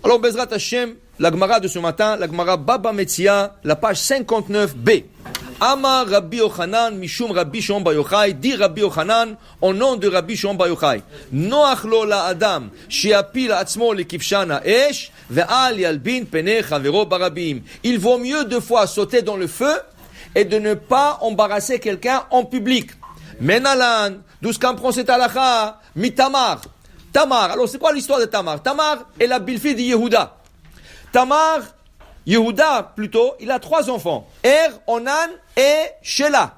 Alors, Bezrat Hashem, la Gemara de ce matin, la Gemara Baba Metzia, la page 59b. Amar Rabbi Yochanan, Mishum Rabbi Shimon Bar Yochai, dit Rabbi Yochanan, au nom de Rabbi Shimon Bar Yochai. Noach lo la Adam, shiapil atzmo lekivshan ha'esh, ve'al yalbin penei chavero barabim. Il vaut mieux 2 fois sauter dans le feu et de ne pas embarrasser quelqu'un en public. Menalan, d'où ce qu'en prend cette halakha, mitamar. Tamar, alors c'est quoi l'histoire de Tamar? Tamar est la belle-fille de Yehuda. Tamar, Yehuda plutôt, il a 3 enfants. Onan et Shelah.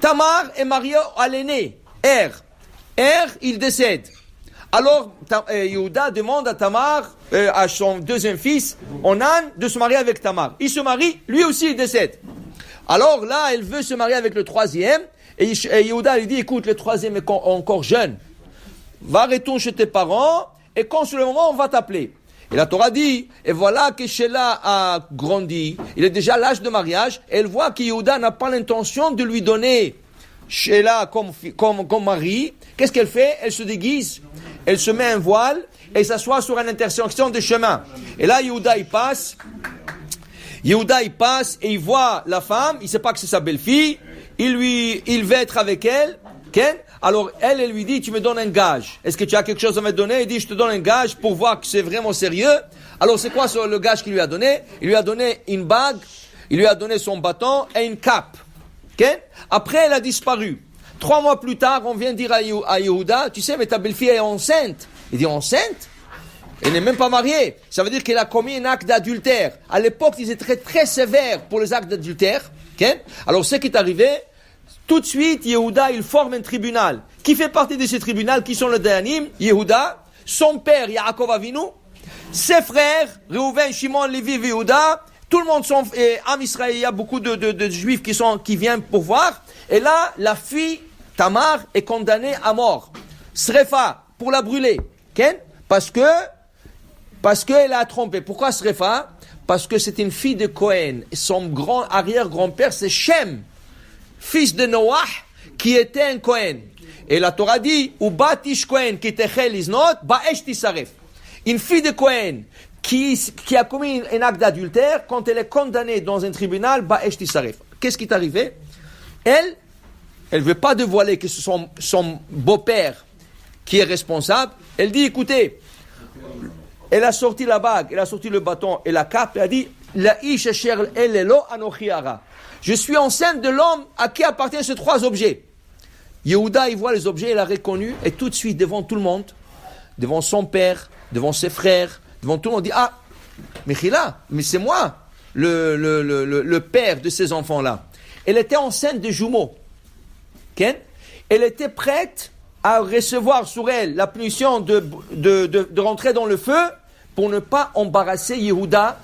Tamar est mariée à l'aîné, il décède. Alors, Yehuda demande à Tamar, à son 2e fils, Onan, de se marier avec Tamar. Il se marie, lui aussi il décède. Alors là, elle veut se marier avec le 3e, et Yehuda lui dit, écoute, le 3e est encore jeune. Va retourner chez tes parents, et quand c'est le moment, on va t'appeler. Et la Torah dit, et voilà que Shelah a grandi, il est déjà à l'âge de mariage, et elle voit que Yehuda n'a pas l'intention de lui donner Shelah comme mari. Qu'est-ce qu'elle fait? Elle se déguise, elle se met un voile, et s'assoit sur une intersection de chemin. Et là, Yehuda, il passe, et il voit la femme, il ne sait pas que c'est sa belle-fille, il veut être avec elle, Ken? Alors, elle lui dit, tu me donnes un gage. Est-ce que tu as quelque chose à me donner? Il dit, je te donne un gage pour voir que c'est vraiment sérieux. Alors, c'est quoi le gage qu'il lui a donné? Il lui a donné une bague, il lui a donné son bâton et une cape. Okay? Après, elle a disparu. 3 mois plus tard, on vient dire à Yehuda, tu sais, mais ta belle-fille est enceinte. Il dit, enceinte? Elle n'est même pas mariée. Ça veut dire qu'elle a commis un acte d'adultère. À l'époque, ils étaient très, très sévères pour les actes d'adultère. Okay? Alors, ce qui est arrivé, tout de suite, Yehuda, il forme un tribunal. Qui fait partie de ce tribunal? Qui sont les Dayanim? Yehuda, son père, Yaakov Avinu, ses frères, Reuven, Shimon, Lévi, Yehuda, tout le monde sont, Am Israël, il y a beaucoup de juifs qui viennent pour voir. Et là, la fille, Tamar, est condamnée à mort. Srefa, pour la brûler. Okay? Parce qu'elle a trompé. Pourquoi Srefa? Parce que c'est une fille de Cohen. Son arrière-grand-père, c'est Shem, fils de Noah, qui était un Cohen. Et la Torah dit, Ubatish Cohen, qui était Chel Iznot, Ba'esh Tisaref. Une fille de Cohen, qui a commis un acte d'adultère, quand elle est condamnée dans un tribunal, Ba'esh Tisaref. Qu'est-ce qui est arrivé? Elle veut pas dévoiler que c'est son beau-père qui est responsable. Elle dit, écoutez, elle a sorti la bague, elle a sorti le bâton et la cape, elle a dit, La ish asher elelo anochi hara. Je suis enceinte de l'homme à qui appartiennent ces 3 objets. Yehuda, il voit les objets, il a reconnu, et tout de suite, devant tout le monde, devant son père, devant ses frères, devant tout le monde, il dit, ah, Mechila, mais c'est moi, le père de ces enfants-là. Elle était enceinte de jumeaux. Okay? Elle était prête à recevoir sur elle la punition de rentrer dans le feu pour ne pas embarrasser Yehuda,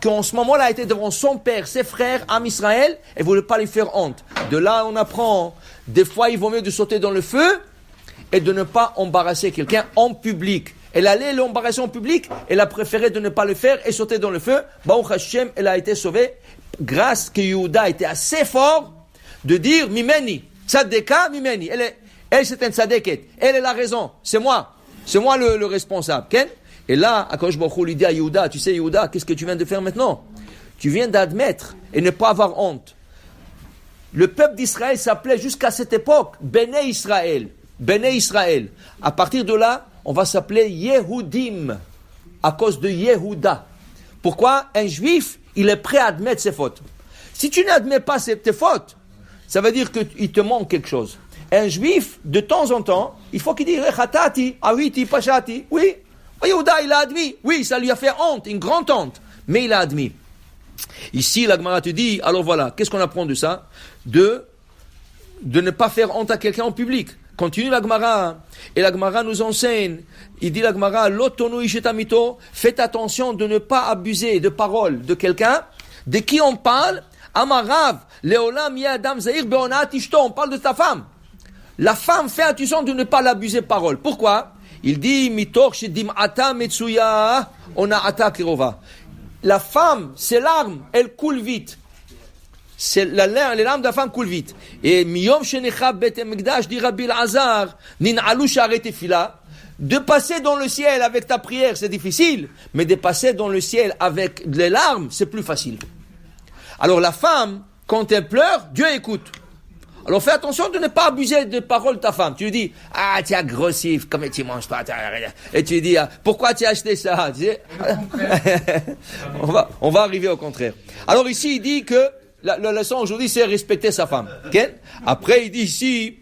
qui en ce moment-là était devant son père, ses frères, Am Israël, et ne voulait pas lui faire honte. De là, on apprend, des fois, il vaut mieux de sauter dans le feu et de ne pas embarrasser quelqu'un en public. Elle allait l'embarrasser en public, elle a préféré de ne pas le faire et sauter dans le feu. Baruch Hashem, elle a été sauvée grâce que Yehuda était assez fort de dire Mimeni, Tzadeka Mimeni. Elle c'est un tzadeket, elle a raison, c'est moi le responsable. Ken? Et là, Akadosh Baruch Hu lui dit à Yehuda, tu sais Yehuda, qu'est-ce que tu viens de faire maintenant? Tu viens d'admettre et ne pas avoir honte. Le peuple d'Israël s'appelait jusqu'à cette époque Béné Israël. Béné Israël. À partir de là, on va s'appeler Yehudim à cause de Yehuda. Pourquoi? Un juif, il est prêt à admettre ses fautes. Si tu n'admets pas tes fautes, ça veut dire qu'il te manque quelque chose. Un juif, de temps en temps, il faut qu'il dise Chatati, Awiti, Pashati. Oui, Yehuda, il a admis. Oui, ça lui a fait honte, une grande honte. Mais il a admis. Ici, la Gemara te dit, alors voilà, qu'est-ce qu'on apprend de ça? De ne pas faire honte à quelqu'un en public. Continue la Gemara. Et la Gemara nous enseigne. Il dit la Gemara, l'otonu ishetamito, faites attention de ne pas abuser de paroles de quelqu'un. De qui on parle? Amarav, leolam yadam zahir beonat ishto. On parle de ta femme. La femme fait attention de ne pas l'abuser de paroles. Pourquoi? Il dit, mitor shedim ata metsuya, ona ata kirova. La femme, ses larmes, elles coulent vite. Les larmes de la femme coulent vite. Et miyom shenecha bet hamikdash, dit Rabbi Elazar, nin'alu sharet tefila. De passer dans le ciel avec ta prière, c'est difficile, mais de passer dans le ciel avec les larmes, c'est plus facile. Alors la femme, quand elle pleure, Dieu écoute. Alors fais attention de ne pas abuser des paroles de ta femme. Tu lui dis, ah, tu es agressif, comme tu manges pas. Et tu lui dis, pourquoi tu as acheté ça? Tu sais, on va arriver au contraire. Alors ici, il dit que la leçon aujourd'hui, c'est respecter sa femme. Okay? Après, il dit ici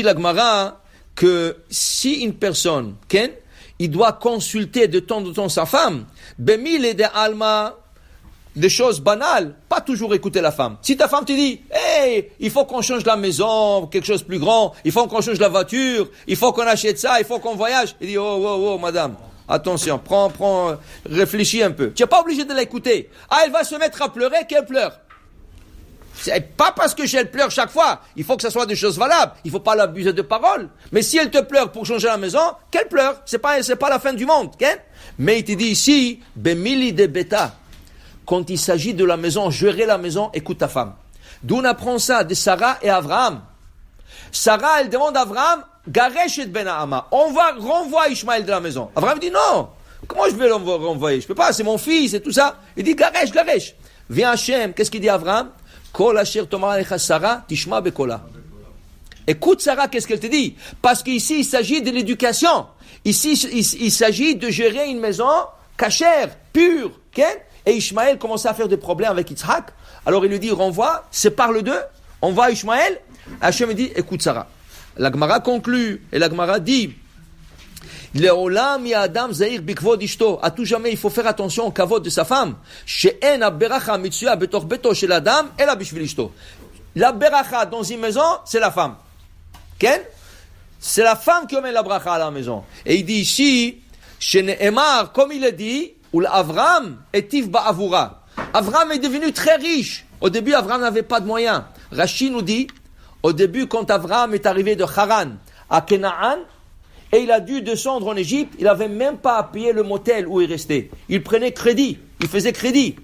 la Gemara, que si une personne, okay, il doit consulter de temps en temps sa femme, bemil et de alma, des choses banales, pas toujours écouter la femme. Si ta femme te dit, hey, il faut qu'on change la maison, quelque chose de plus grand, il faut qu'on change la voiture, il faut qu'on achète ça, il faut qu'on voyage, il dit, oh, madame, attention, prends, réfléchis un peu. Tu n'es pas obligé de l'écouter. Ah, elle va se mettre à pleurer, qu'elle pleure. C'est pas parce que elle pleure chaque fois. Il faut que ça soit des choses valables. Il faut pas l'abuser de paroles. Mais si elle te pleure pour changer la maison, qu'elle pleure. C'est pas la fin du monde, okay? Mais il te dit ici, bemili de beta. Quand il s'agit de la maison, gérer la maison, écoute ta femme. D'où on apprend ça de Sarah et Abraham. Sarah, elle demande à Abraham, Garesh et Ben Hama. On va renvoyer Ishmaël de la maison. Abraham dit non. Comment je vais le renvoyer? Je peux pas, c'est mon fils et tout ça. Il dit Garesh. Viens Hachem, qu'est-ce qu'il dit Abraham? Kol asher tomar alecha Sarah, tishma bekola. Écoute Sarah, qu'est-ce qu'elle te dit? Parce qu'ici, il s'agit de l'éducation. Ici, il s'agit de gérer une maison cachère, pure, okay? Et Ishmaël commençait à faire des problèmes avec Yitzhak. Alors il lui dit, renvoie, sépare-le d'eux, on va à Ishmaël. Hachem dit, écoute Sarah. La Gemara conclut, et la Gemara dit, Leolam yadam zahir bikvod ishto. À tout jamais, il faut faire attention au kavod de sa femme. She'en aberacha mitsuya betor beto shel adam ela bishvil ishto. La beracha dans une maison, c'est la femme. Ken? C'est la femme qui met la bracha à la maison. Et il dit ici, Shene'emar, comme il a dit, où Avram etiv ba'avura. Avram est devenu très riche. Au début, Avram n'avait pas de moyens. Rashi nous dit, au début, quand Avram est arrivé de Haran à Canaan, et il a dû descendre en Égypte, il n'avait même pas à payer le motel où il restait. Il prenait crédit, il faisait crédit.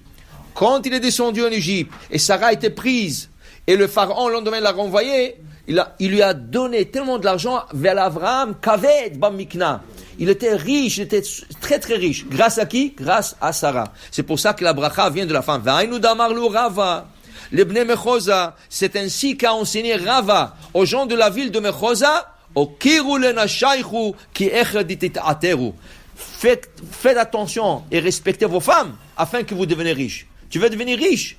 Quand il est descendu en Égypte, et Sarah était prise, et le pharaon, le lendemain, l'a renvoyé, il lui a donné tellement de l'argent vers Abraham, Kaved Bamikna. Il était riche, il était très très riche. Grâce à qui? Grâce à Sarah. C'est pour ça que la bracha vient de la femme. Va'ainu damarlu Rava, le bnei Mechoza. C'est ainsi qu'a enseigné Rava aux gens de la ville de Mechoza. Faites attention et respectez vos femmes afin que vous deveniez riches. Tu veux devenir riche?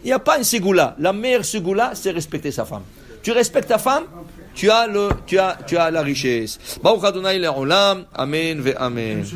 Il n'y a pas une ségoula. La meilleure ségoula, c'est respecter sa femme. Tu respectes ta femme, tu as la richesse. Baruch Adonai le'olam. Amen ve amen.